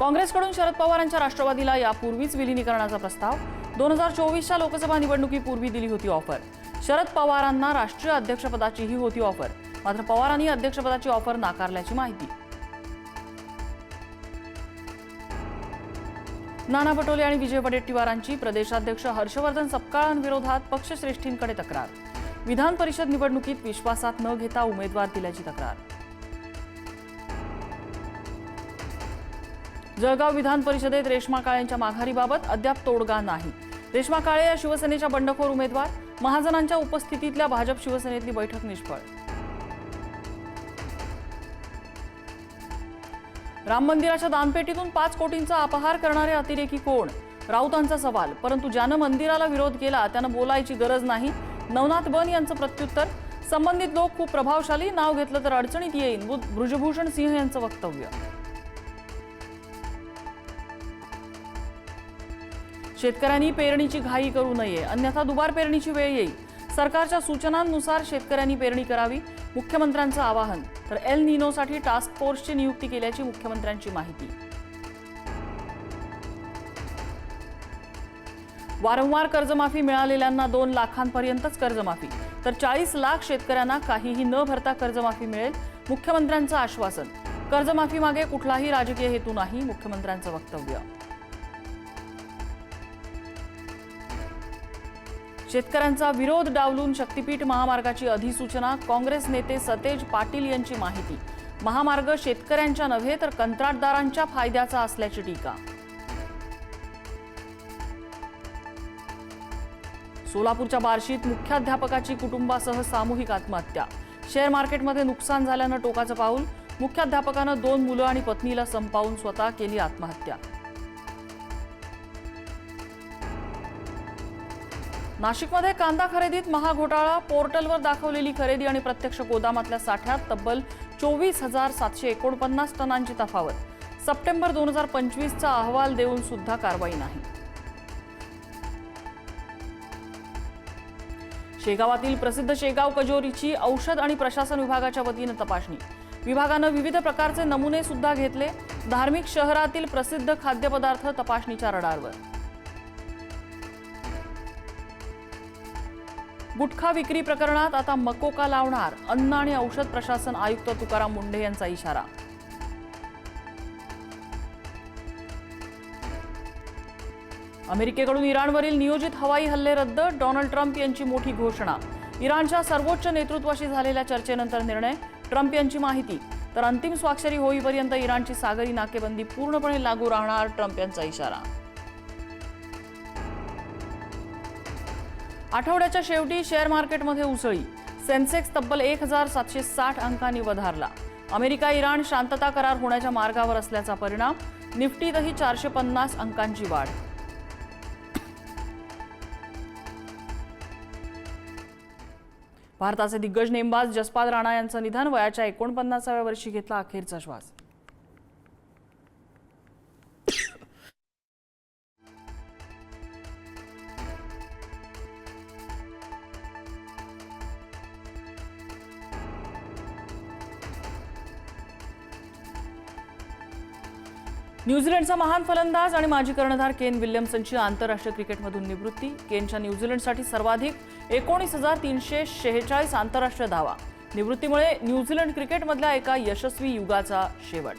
काँग्रेसकडून शरद पवारांच्या राष्ट्रवादीला यापूर्वीच विलीनीकरणाचा प्रस्ताव 2024च्या लोकसभा निवडणुकीपूर्वी दिली होती ऑफर। शरद पवारांना राष्ट्रीय अध्यक्षपदाचीही होती ऑफर, मात्र पवारांनी अध्यक्षपदाची ऑफर नाकारल्याची माहिती। नाना पटोले आणि विजय वडेट्टीवारांची प्रदेशाध्यक्ष हर्षवर्धन सपकाळांविरोधात पक्षश्रेष्ठींकडे तक्रार। विधान परिषद निवडणुकीत विश्वासात न घेता उमेदवार दिल्याची तक्रार। जळगाव विधान परिषदेत रेश्मा काळेंच्या माघारीबाबत अद्याप तोडगा नाही। रेश्मा काळे या शिवसेनेच्या बंडखोर उमेदवार, महाजनांच्या उपस्थितीतल्या भाजप शिवसेनेतली बैठक निष्फळ। राम मंदिराच्या दानपेटीतून 5 कोटींचा अपहार करणारे अतिरेकी कोण? राऊतांचा सवाल। परंतु ज्यानं मंदिराला विरोध केला त्यानं बोलायची गरज नाही। नवनाथ बन यांचं प्रत्युत्तर। संबंधित लोक खूप प्रभावशाली, नाव घेतलं तर अडचणीत येईल, बृजभूषण सिंह यांचं वक्तव्य। शेतकऱ्यांनी पेरणीची घाई करू नये, अन्यथा दुबार पेरणीची वेळ येईल। सरकारच्या सूचनांनुसार शेतकऱ्यांनी पेरणी करावी, मुख्यमंत्र्यांचं आवाहन। तर एल निनोसाठी टास्क फोर्सची नियुक्ती केल्याची मुख्यमंत्र्यांची माहिती। वारंवार कर्जमाफी मिळालेल्यांना 2 लाखांपर्यंतच कर्जमाफी, तर 40 लाख शेतकऱ्यांना काहीही न भरता कर्जमाफी मिळेल, मुख्यमंत्र्यांचं आश्वासन। कर्जमाफी मागे कुठलाही राजकीय हेतू नाही, मुख्यमंत्र्यांचं वक्तव्य। शेतकऱ्यांचा विरोध डावलून शक्तीपीठ महामार्गाची अधिसूचना, काँग्रेस नेते सतेज पाटील यांची माहिती। महामार्ग शेतकऱ्यांच्या नव्हे तर कंत्राटदारांच्या फायद्याचा असल्याची टीका। सोलापूरच्या बार्शीत मुख्याध्यापकाची कुटुंबासह सामूहिक आत्महत्या। शेअर मार्केटमध्ये नुकसान झाल्यानं टोकाचं पाऊल, मुख्याध्यापकानं 2 मुलं आणि पत्नीला संपावून स्वतः केली आत्महत्या। नाशिकमध्ये कांदा खरेदीत महाघोटाळा, पोर्टलवर दाखवलेली खरेदी आणि प्रत्यक्ष गोदामातल्या साठ्यात तब्बल 24,749 टनांची तफावत। सप्टेंबर 2025चा अहवाल देऊन सुद्धा कारवाई नाही। शेगावातील प्रसिद्ध शेगाव कजोरीची औषध आणि प्रशासन विभागाच्या वतीनं तपासणी। विभागानं विविध प्रकारचे नमुने सुद्धा घेतले। धार्मिक शहरातील प्रसिद्ध खाद्यपदार्थ तपासणीच्या रडारवर। गुटखा विक्री प्रकरणात आता मकोका लावणार, अन्न आणि औषध प्रशासन आयुक्त तुकाराम मुंढे यांचा इशारा। अमेरिकेकडून इराणवरील नियोजित हवाई हल्ले रद्द, डोनाल्ड ट्रम्प यांची मोठी घोषणा। इराणच्या सर्वोच्च नेतृत्वाशी झालेल्या चर्चेनंतर निर्णय, ट्रम्प यांची माहिती। तर अंतिम स्वाक्षरी होईपर्यंत इराणची सागरी नाकेबंदी पूर्णपणे लागू राहणार, ट्रम्प यांचा इशारा। आठवड्याच्या शेवटी शेअर मार्केटमध्ये उसळी, सेन्सेक्स तब्बल 1760 अंकांनी वधारला। अमेरिका इराण शांतता करार होण्याच्या मार्गावर असल्याचा परिणाम, निफ्टीतही 450 अंकांची वाढ। भारताचे दिग्गज नेमबाज जसपात राणा यांचं निधन, वयाच्या 49व्या वर्षी घेतला अखेरचा श्वास। न्यूझीलंडचा महान फलंदाज आणि माजी कर्णधार केन विल्यमसनची आंतरराष्ट्रीय क्रिकेटमधून निवृत्ती। केनच्या न्यूझीलंडसाठी सर्वाधिक 19,346 आंतरराष्ट्रीय धावा। निवृत्तीमुळे न्यूझीलंड क्रिकेटमधल्या एका यशस्वी युगाचा शेवट।